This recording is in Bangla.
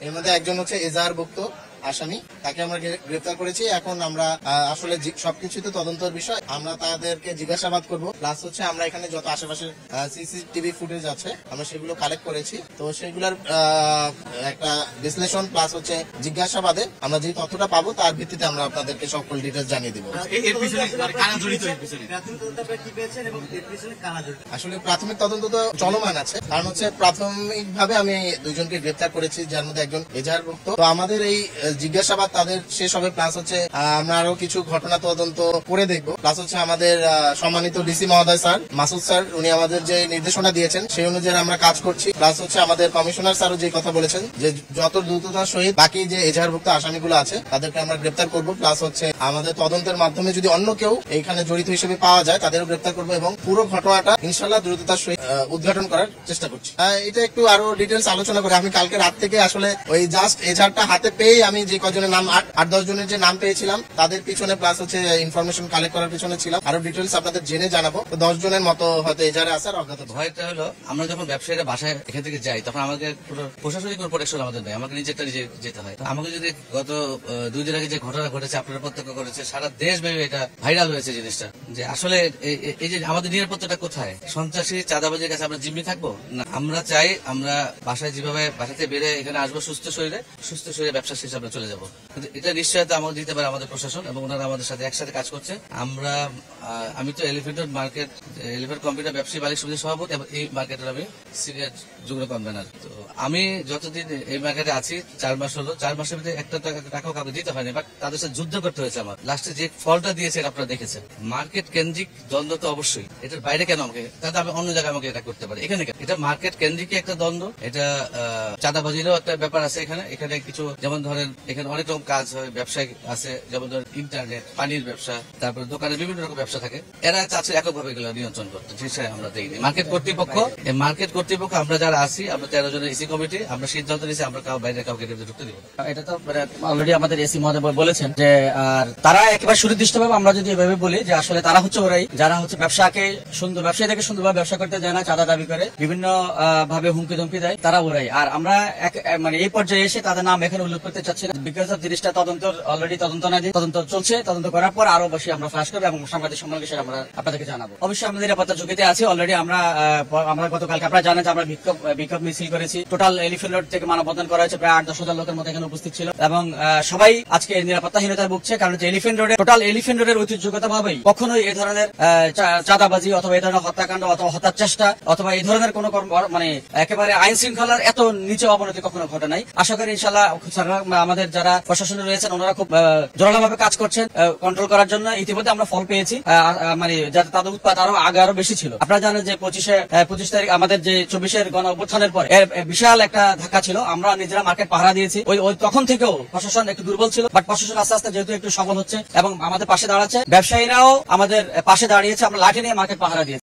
এর মধ্যে একজন হচ্ছে এজাহারভুক্ত আসামি, তাকে আমরা গ্রেফতার করেছি। এখন আমরা আসলে সবকিছু তো তদন্তের বিষয়, আমরা তাদেরকে জিজ্ঞাসাবাদ করব। প্লাস হচ্ছে আমরা এখানে যত আশেপাশের সিসিটিভি ফুটেজ আছে আমরা সেগুলো কালেক্ট করেছি, তো সেগুলোর একটা বিশ্লেষণ প্লাস হচ্ছে জিজ্ঞাসাবাদে আমরা যে তথ্যটা পাবো তার ভিত্তিতে আমরা আপনাদেরকে সকল ডিটেলস জানিয়ে দিব। আসলে প্রাথমিক তদন্ত তো চলমান আছে, কারণ হচ্ছে প্রাথমিকভাবে আমি দুজনকে গ্রেফতার করেছি, যার মধ্যে একজন এজাহারভুক্ত। তো আমাদের এই জিজ্ঞাসাবাদ তাদের শেষ হবে, প্লাস হচ্ছে আমরা আরো কিছু ঘটনা তদন্ত করে দেখবো। প্লাস হচ্ছে আমাদের সম্মানিত ডিসি মহোদয় স্যার মাসুদ স্যার উনি আমাদের যে নির্দেশনা দিয়েছেন সেই অনুযায়ী আমরা কাজ করছি। প্লাস হচ্ছে আমাদের কমিশনার স্যারও যে কথা বলেছেন যে যত দ্রুততার সহিত বাকি যে এজাহারভুক্ত আসামিগুলো আছে তাদেরকে আমরা গ্রেফতার করবো। প্লাস হচ্ছে আমাদের তদন্তের মাধ্যমে যদি অন্য কেউ এইখানে জড়িত হিসেবে পাওয়া যায় তাদেরও গ্রেফতার করবো এবং পুরো ঘটনাটা ইনশাল্লাহ দ্রুততার সহিত উদ্ঘাটন করার চেষ্টা করছি। এটা একটু আরো ডিটেলস আলোচনা করে আমি কালকে রাত থেকে আসলে ওই জাস্ট এজাহারটা হাতে পেয়ে আমি যে কজনের নাম 8-10 জনের যে নাম পেয়েছিলাম তাদের পিছনে প্লাস হচ্ছে ইনফরমেশন কালেক্ট করার পিছনে ছিলাম। আরো ডিটেলস আপনাদের জেনে জানাবো। 10 জনের মতো হয়তো এজাহারে আসার অজ্ঞাত। ভয়টা হলো আমরা যখন ব্যবসায়ীরা বাসায় এখান থেকে যাই তখন আমাদের প্রশাসনিক কোনো প্রোটেকশন আমাদের নেই, আমাকে নিজেরটা নিজে যেতে হয়। আমাকে যদি গত 2 দিন আগে যে ঘটনা ঘটেছে আপনারা প্রত্যক্ষ করেছে, সারা দেশব্যাপী এটা ভাইরাল হয়েছে জিনিসটা, যে আসলে এই যে আমাদের নিরাপত্তাটা কোথায়? সন্ত্রাসী চাঁদাবাজির কাছে আমরা জিম্মি থাকবো না। আমরা চাই আমরা বাসায় যেভাবে বাসাতে বেড়ে এখানে আসবো সুস্থ শরীরে ব্যবসা শেষে আমরা চলে যাবো। কিন্তু এটা নিশ্চয়তা আমাদের দিতে পারে আমাদের প্রশাসন এবং ওনারা আমাদের সাথে একসাথে কাজ করছে। আমি তো এলিফ্যান্ট মার্কেট এলিফ্যান্ট কম্পিউটার ব্যবসায়ী মালিক সমিতির সভাপতি এবং এই মার্কেটের আমি সিনিয়র যুগ্ম কনভেনার। তো আমি যতদিন এই মার্কেটে আছি 4 মাস হলো, 4 মাসের ভিতরে একটা টাকাও কাউকে দিতে হয়নি, বাট তাদের সাথে যুদ্ধ করতে হয়েছে আমার। লাস্টে যে ফলটা দিয়েছে আপনারা দেখেছেন। মার্কেট কেন্দ্রিক দ্বন্দ্ব তো অবশ্যই, এটার বাইরে কেন আমাকে, তাতে আমি অন্য জায়গায় আমাকে এটা করতে পারি, এখানে এটা মার্কেট কেন্দ্রিক একটা দ্বন্দ্ব। এটা চাঁদাবাজিরও একটা ব্যাপার আছে এখানে কিছু, যেমন ধরেন এখানে অনেক রকম কাজ হয়, ব্যবসায় আছে, যেমন ধরেন ইন্টারনেট, পানির ব্যবসা, তারপরে দোকানে বিভিন্ন রকম ব্যবসা থাকে। এরা চাচ্ছে এককভাবে এগুলো নিয়ন্ত্রণ করতে, সেটাই আমরা দেখিনি। মার্কেট কর্তৃপক্ষ আমরা যারা আছি, আমরা 13 জনের এসি কমিটি, আমরা সিদ্ধান্ত নিয়েছি আমরা বাইরে কাউকে ঢুকতে দিব। এটা তো অলরেডি আমাদের এসি মহোদয় বলেছেন যে আর তারা একেবারে সুনির্দিষ্টভাবে আমরা যদি এভাবে বলি যে আসলে তারা হচ্ছে ওরাই যারা হচ্ছে ব্যবসায়ীদেরকে সুন্দরভাবে ব্যবসা করতে যায় না, চাঁদা দাবি করে, বিভিন্ন ভাবে হুমকি ধমকি দেয়, তারা ওরাই। আর আমরা মানে এই পর্যায়ে এসে তাদের নাম এখানে উল্লেখ করতে চাচ্ছি না, বিকজ অফ জিনিসটা অলরেডি তদন্ত চলছে। তদন্ত করার পর আরো বেশি আমরা ফ্লাশ করবো এবং সাংবাদিক সম্মেলনে সেটা আমরা আপনাদেরকে জানাবো। অবশ্যই আমরা নিরাপত্তা ঝুঁকিতে আছি। অলরেডি আমরা গতকালকে আপনারা জানেন যে আমরা বিক্ষোভ মিছিল করেছি। টোটাল এলিফ্যান্ট রোড থেকে মানববন্ধন করা হয়েছে, প্রায় 8-10 হাজার লোকের মতো এখানে উপস্থিত ছিল এবং সবাই আজকে নিরাপত্তাহীনতায় ভুগছে। কারণ টোটাল এলিফ্যান্ট রোডের ঐতিহ্যগত ভাবেই কখনোই এই ধরনের চাঁদাবাজি অথবা এই ধরনের হত্যাকাণ্ড অথবা হত্যার চেষ্টা অথবা এই ধরনের কোন মানে একেবারে আইন শৃঙ্খলার এত নিচে অবনতি কখনো ঘটে নাই। আশা করি ইনশাল্লাহ আমাদের যারা প্রশাসনে রয়েছেন ওনারা খুব জোরালোভাবে কাজ করছেন কন্ট্রোল করার জন্য। ইতিমধ্যে আমরা ফল পেয়েছি, মানে যাতে তাদের উৎপাদ আরো বেশি ছিল। আপনারা জানেন যে 25 তারিখ আমাদের যে 24-এর গণ অভ্যুত্থানের পর বিশাল একটা ধাক্কা ছিল। আমরা নিজেরা মার্কেট পাহারা দিয়েছি। ওই তখন থেকেও প্রশাসন একটু দুর্বল ছিল, বাট প্রশাসন আস্তে আস্তে যেহেতু একটু সবল হচ্ছে এবং আমাদের পাশে দাঁড়াচ্ছে, ব্যবসায়ীরাও আমাদের পাশে দাঁড়িয়েছে, আমরা লাঠি নিয়ে মার্কেট পাহারা দিয়েছি।